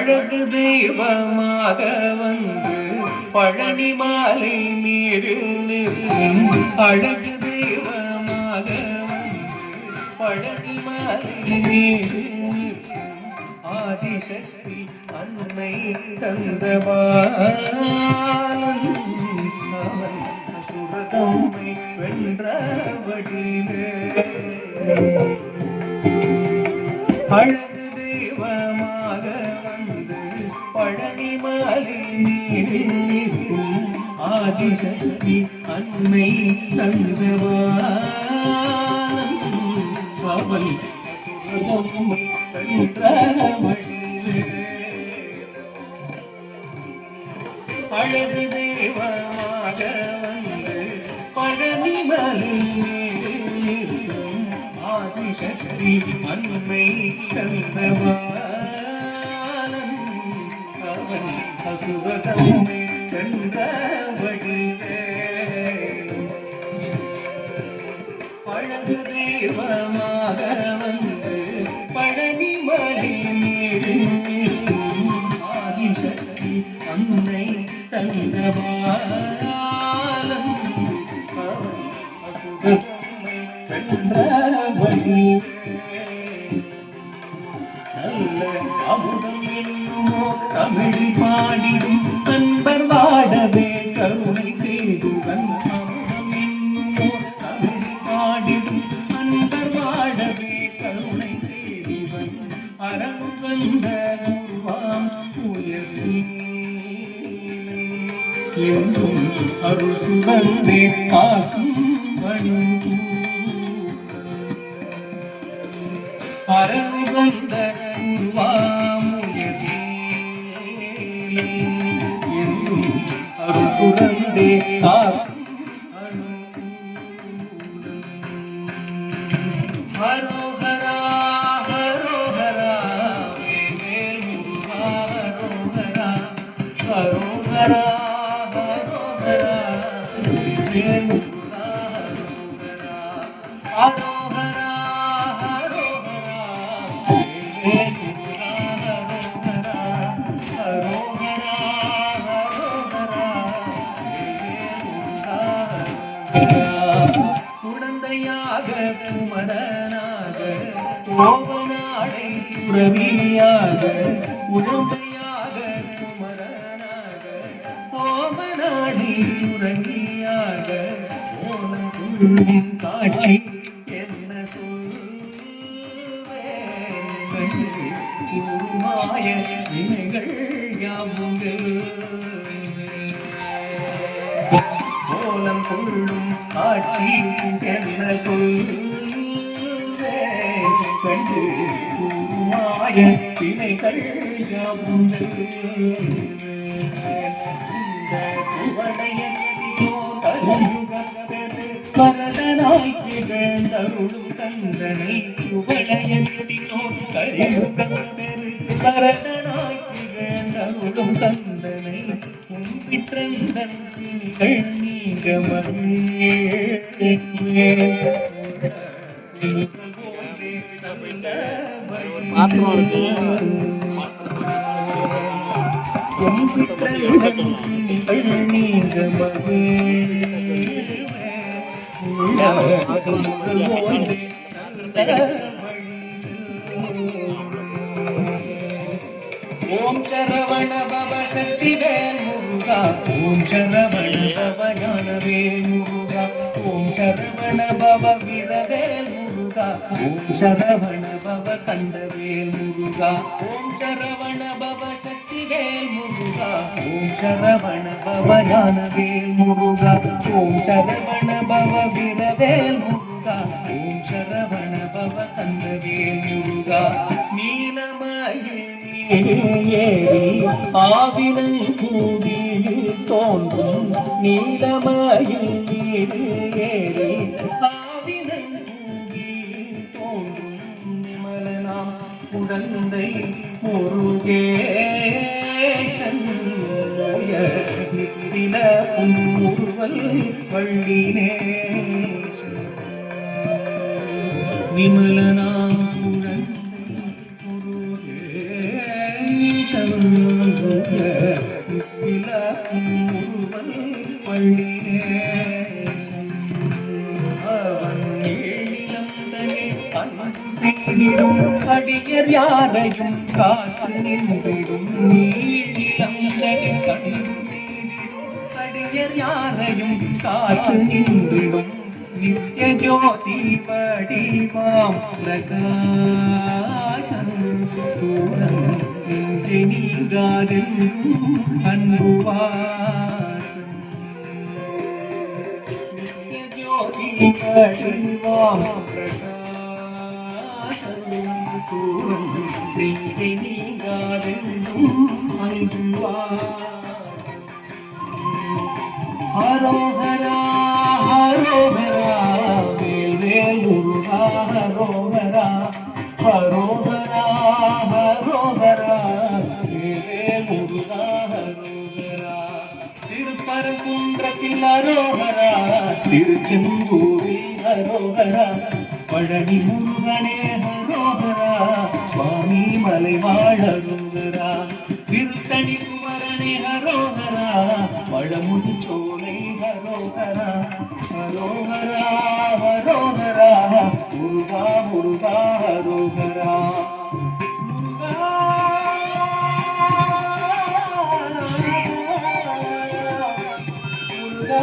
அழகு தெய்வமாக வந்து பழனி மாலை மீது நிற்கும் அழகு தெய்வமாக வந்து பழனி மாலை மீது ஆதிசக்தி அன்னை தந்தவான் சுரதம்மை வென்றவடிவே அழகு தெய்வமாக வந்து பழனி மலை நீரில் ஆதிசக்தி அன்னை தந்தவான் அவள் சுரதம்மை வென்றவடிவே அழகு தெய்வமாக வந்து பழனி மலை ஆதிசக்தி அன்னை தந்தவான் அவன் அசுரதம்மை வென்றவடிவே அழகு தெய்வமாக வந்து பழனி மலை ஆதிசக்தி அன்னை தந்தவான் அவன் அசுரதம்மை நல்ல அமுதம் என்னுமோ தமிழ் பாடிடும் அன்பர் வாடவே கருணை செய்துவன் அமுதம் என்னுமோ தமிழ் பாடிடும் அன்பர் வாடவே கருணை செய்துவன் அறம் வந்த உருவாம் உயர்த்தி என்றும் அருள் சுகந்தே காக்கும் வணங்கும் அறம் வந்த உருவாமுயர்த்தி என்றும் அருள் சுகந்தே காக்கும் ஹரோஹரா ஹரோஹரா வேல் முருகா ஹரோஹரா ஹரோஹரா ஹரோஹரா வேல் முருகா ஹரோஹரா ஹரோஹரா வேல் முருகா ஹரோஹரா ஹரோஹரா வேல் முருகா குழந்தையாக குமரனாக கோவனாடை துறவியாக குழந்தையாக குமரனாக கோவனாடை துறவியாக ஓலம் காட்சி என்ன சொல்வேன் குருமாய வினைகள் யாவுங்கள் கோலம் கொள்ளும் காட்சி என்ன சொல்வேன் கண்டு குருமாய வினைகள் யாவுங்கள் இந்த குவளையோ கலியுகத்தது பரதனாய் திகழ்ந்தருளும் கந்தனை குவளையோ கலியுகத்தது பரதனாய் திகழ்ந்தருளும் கந்தனை உம்பிற்றந்தன் திணிகள் நீங்க ஓம் சரவண பவ சக்திவேல் முருகா ஓம் சரவண பவ ஞானவேல் முருகா ஓம் சரவண பவ வீரவேல் முருகா ஓம் சரவண பவ கண்டவேல் முருகா ஓம் சரவண பவ சக்திவேல் முருகா ஓம் சரவண பவ ஞானவேல் முருகா ஓம் சரவண பவ வீரவேல் முருகா ஓம் சரவண பவ கண்டவேல் முருகா நீலமயில் ஏறி ஆவினை கூடியில் தோன்றும் நீலமயில் ஏறி ஆவினை கூடியில் தோன்றும் நிமலனாம் குழந்தை முருகேசன் நித்தில புன்முறுவல் வள்ளினேசன் விமலனாம் குழந்தை முருகேசன் வள்ளிநேசம் அவன் ஏழிலந்தனில் அன்பு செய்திடும் அடியர் யாரையும் காத்து நின்றிடும் நீழிலந்தனில் அன்பு செய்திடும் அடியர் யாரையும் காத்து நின்றிடும் நித்ய ஜோதி வடிவாம் பிரகாசம் சூரம் நெஞ்சை நீங்காதென்றும் அன்புவாசம் நித்ய ஜோதி வடிவாம் பிரகாசம் சூரம் நெஞ்சை நீங்காதென்றும் அன்புவாசம் ஹரோஹரா ஹரோஹரா வேல் வேல் முருகா ஹரோஹரா ஹரோஹரா ஹரோஹரா வேல் வேல் முருகா ஹரோஹரா திருப்பரங்குன்றத்தில் ஹரோஹரா திருச்செந்தூரில் ஹரோஹரா பழனி முருகனே ஹரோஹரா சுவாமி மலைவாழ் ஹரோஹரா திருத்தணி குமரனே ஹரோஹரா பழமுதி சோலை ஹரோஹரா ஹரோஹரா ஹரோஹரா முருகா முருகா ஹரோஹரா முருகா முருகா